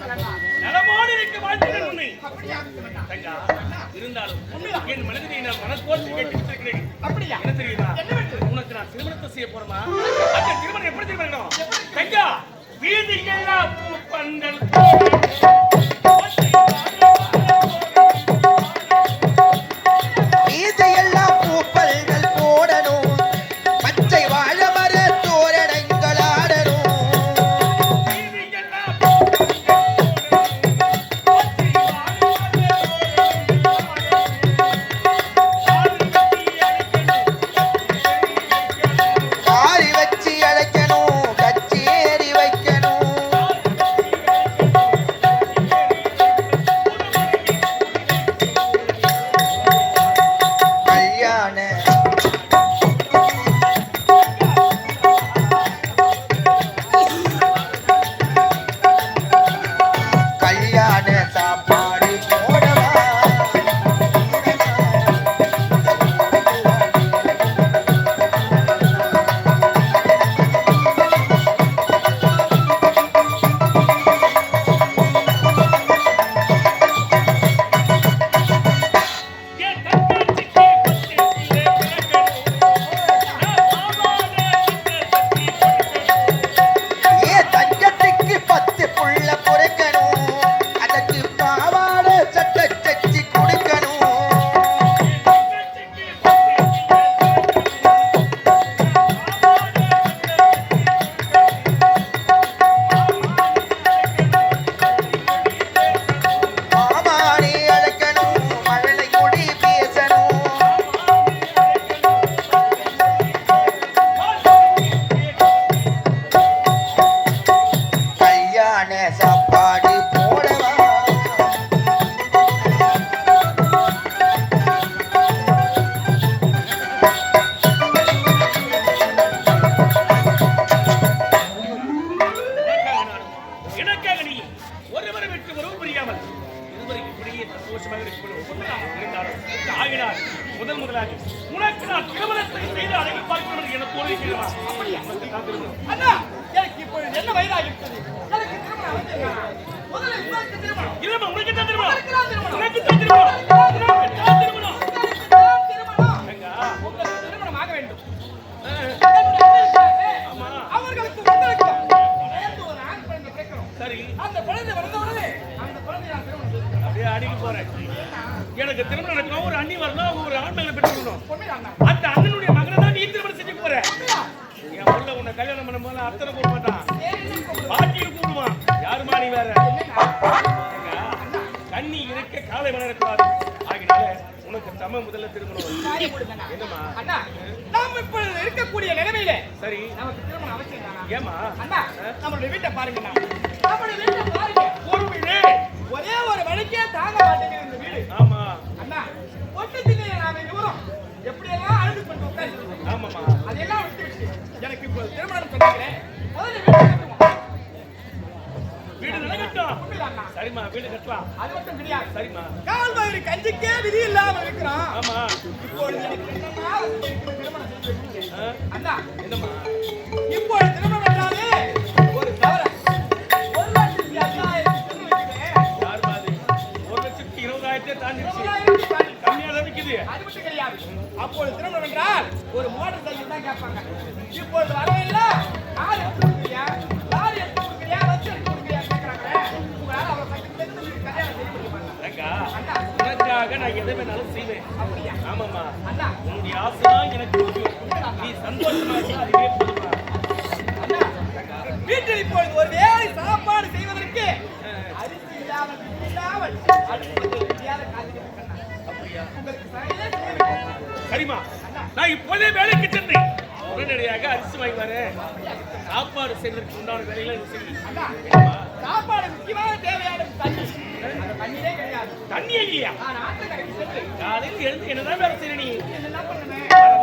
நலமோடு இருக்க வாழ்த்துகிறேன் உன்னை. தங்கா, இருந்தாலும் என் மனதினை நான் மனக்கோர்த்து கேட்டிருக்கிறேன். அப்படியா? என்ன தெரியுதா? உனக்கு நான் திருமணத்தை செய்ய போறேமா? அந்த திருமணம் எப்படி திருமணம்? தங்கா, வீதி எல்லாம் பூப்பந்தல் எனக்கு திருமணம் நடக்கணும், ஒரு அண்ணி வரணும், ஒரு ஆண்மையில பெற்றுக்கணும். அந்த அண்ணனுடைய மகனை தான் நீ திருமணம் செஞ்சு போற. என் உள்ள உன்னை கல்யாணம் பண்ண போது அத்தனை போட மாட்டான், பாட்டியை கூடுவான். யாருமா நீ வேற? கண்ணி இருக்க காலை வளரக்கூடாது. ஆகினால உனக்கு தம முதல்ல திருமணம். என்னமா நாம் இப்ப இருக்கக்கூடிய நிலைமையில சரி நமக்கு திருமணம் அவசியம் தானா? ஏமா அண்ணா நம்மளுடைய வீட்டை பாருங்க, நம்மளுடைய வீட்டை பாருங்க. ஒரு வீடு ஒரே ஒரு வழிக்கே தாங்க மாட்டேங்குது இந்த வீடு. ஆமா அண்ணா, ஒட்டுத்திலே நாம இவரும் எப்படி எல்லாம் அழுது கொண்டு உட்கார்ந்து. ஆமாமா, அதெல்லாம் விட்டு எனக்கு இப்போ திருமணம் சொன்னீங்களே, முதல்ல வீடு கட்டுவோம். வீடு நடக்கட்டும். சரிமா, வீடு கட்டலாம். அது மட்டும் கிடையாது. சரிமா, கால்வாய் கஞ்சிக்கே விதி இல்லாம இருக்கிறான். ஆமா, இப்போ எனக்கு என்னமா திருமணம் செஞ்சு அண்ணா என்னமா இப்போ திருமணம் பண்ணாலே ஒரு தவற 1,20,000 தாண்டிடுச்சு. கம்மியாக விற்குது. அது மட்டும் கிடையாது. அப்போது திருமணம் என்றால் ஒரு மோட்டர் சைக்கிள் தான் கேட்பாங்க. இப்போது வரவில்லை, கார் எடுத்து கொடுக்குறியா, லாரி எடுத்து கொடுக்குறியா, பஸ் எடுத்து கொடுக்குறியா கேட்கறாங்க. உங்களால் அவரை சட்டத்திலிருந்து கல்யாணம் செய்ய முடியுமா? உனக்காக நான் எதை வேணாலும் செய்வேன். அப்படியா? ஆமாம்மா அண்ணா, உன்னுடைய ஆசைதான் எனக்கு முக்கியம். நீ சந்தோஷமா இருந்தா அதுவே போதுமா? அண்ணா, வீட்டில் இப்பொழுது ஒரு வேலை சாப்பாடு செய்வதற்கு அரிசி இல்லாமல் சரிமா, நான் இப்போதே வேலைக்கு சென்றேன். உடனடியாக அரிசி வாங்கி வரேன். சாப்பாடு செய்வதற்கு உண்டான வேலைகளை சாப்பாடு முக்கியமாக தேவையான தண்ணி கிடையாது. தண்ணி இல்லையா? காலையில் எழுந்து என்னதான் வேலை செய்ய நீ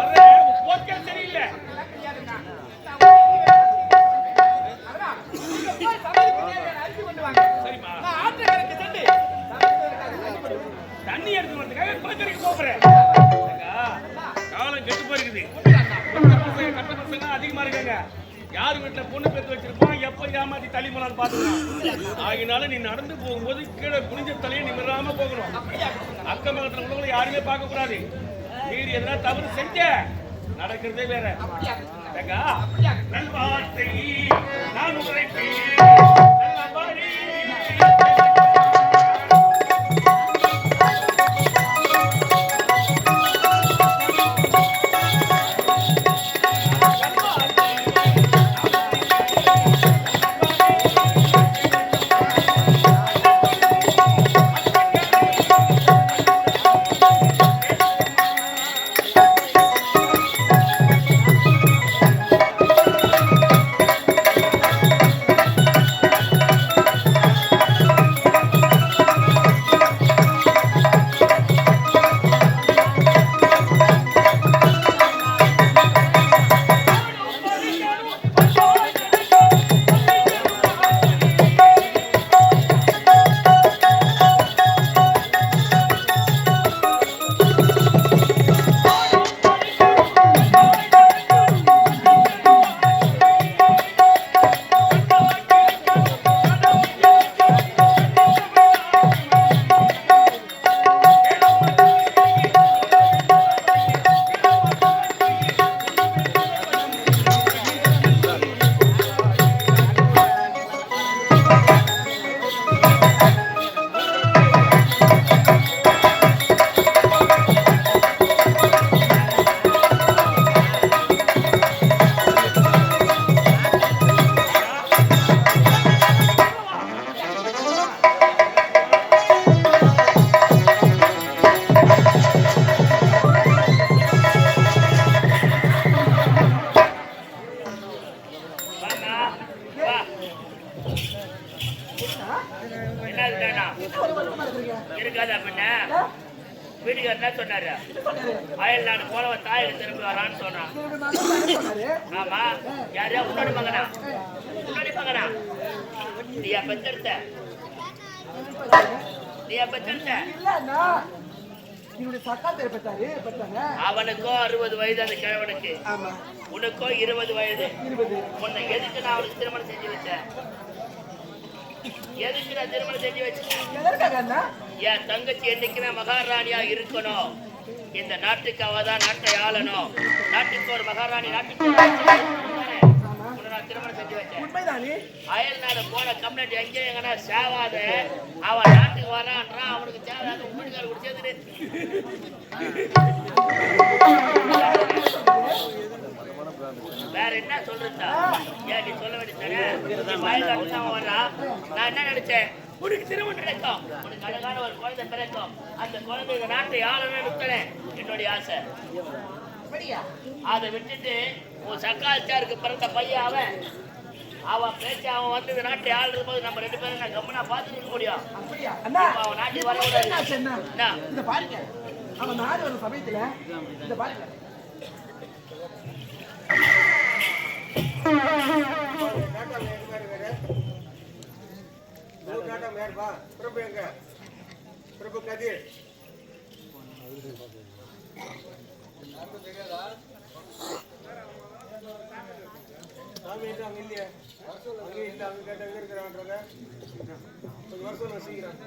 வர்ற போக்கே சரியில்லை. சரிமா, நான் ஆற்றுக்கு சென்று தண்ணி எடுத்து வரதுக்காக குளக்கரைக்கு போகிறேன். காலம் கெட்டு போயிருக்குது. கட்ட பசங்க அதிகமா இருக்காங்க. யார் வீட்டுல பொண்ணு பெற்று வச்சிருப்பான், எப்ப ஏமாத்தி தள்ளி போனான்னு பாத்துக்கலாம். ஆகினால நீ நடந்து போகும்போது கீழே குனிஞ்ச தலையை நிமிராம போகணும். அக்கம் பக்கத்துல உள்ளவங்களை யாருமே பார்க்க கூடாது. நீர் எதனா தவறு செஞ்ச நடக்கிறதே வேற. நல்வாழ்த்தை நான் உரைப்பேன். வீட்டுக்கு என்ன சொன்னாரு? அயல் நாடு போனவன் தாயில திரும்பி வரான்னு சொன்னான். ஆமா, யாரையா முன்னாடி மகனா? முன்னாடி மகனா? நீயா பெத்தெடுத்த? நீயா பெத்தெடுத்த? அவனுக்கோ 60 வயது அந்த கிழவனுக்கு, உனக்கோ 20 வயது. உன்னை எதுக்கு நான் அவனுக்கு திருமணம் செஞ்சு வச்சேன்? எதுக்கு நான் திருமணம் செஞ்சு வச்சேன்? என் தங்கச்சி என்னைக்குமே மகாராணியா இருக்கணும். இந்த நாட்டுக்கு அவதான் நாட்டை ஆளணும். நாட்டுக்கு ஒரு மகாராணி, நாட்டுக்கு நான் திருமணம் செஞ்சு வச்சேன். அயல் நாடு போன கம்ப்ளைண்ட் எங்கே எங்கன்னா சேவாத அவன் நாட்டுக்கு வரான்றான். அவனுக்கு தேவையான வீட்டுக்கார கூட சேர்த்துட்டு வேற என்ன சொல்றா? ஏன் நீ சொல்ல வேண்டியது வர்றான். நான் என்ன நினைச்சேன், உனக்கு திருமணம் நடக்கும், உனக்கு அழகான ஒரு குழந்தை பிறக்கும். அந்த குழந்தை இந்த நாட்டை ஆளணும்னு என்னுடைய ஆசை. அதை விட்டுட்டு உன் சக்காச்சாருக்கு பிறந்த பையன் அவன் பேச்சு அவன் வந்து இந்த நாட்டை ஆளும் போது நம்ம 2 பேரும் நான் கம்மனா பார்த்துட்டு இருக்க முடியும். அவன் நாட்டுக்கு வர பாருங்க. அவன் நாடு ஒரு சமயத்துல இந்த பாருங்க பிரபு எங்க பிரபு கதிர் சாமி அங்க இல்லையா? அங்கே இல்லை, அங்க கேட்ட எங்க இருக்கிறான்றத கொஞ்சம் வருஷம் வசிக்கிறேன்.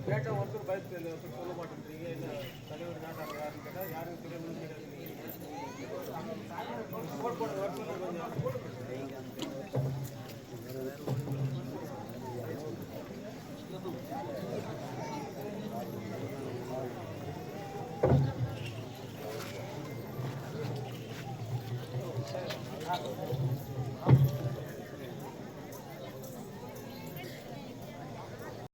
கேட்ட ஒருத்தர் பயத்து சொல்ல மாட்டேன்றீங்க. என்ன தலைவர் நாட்டாங்க யாருன்னு கேட்டால் யாரும் தெரியாமல் போட்டு வருஷம் கொஞ்சம்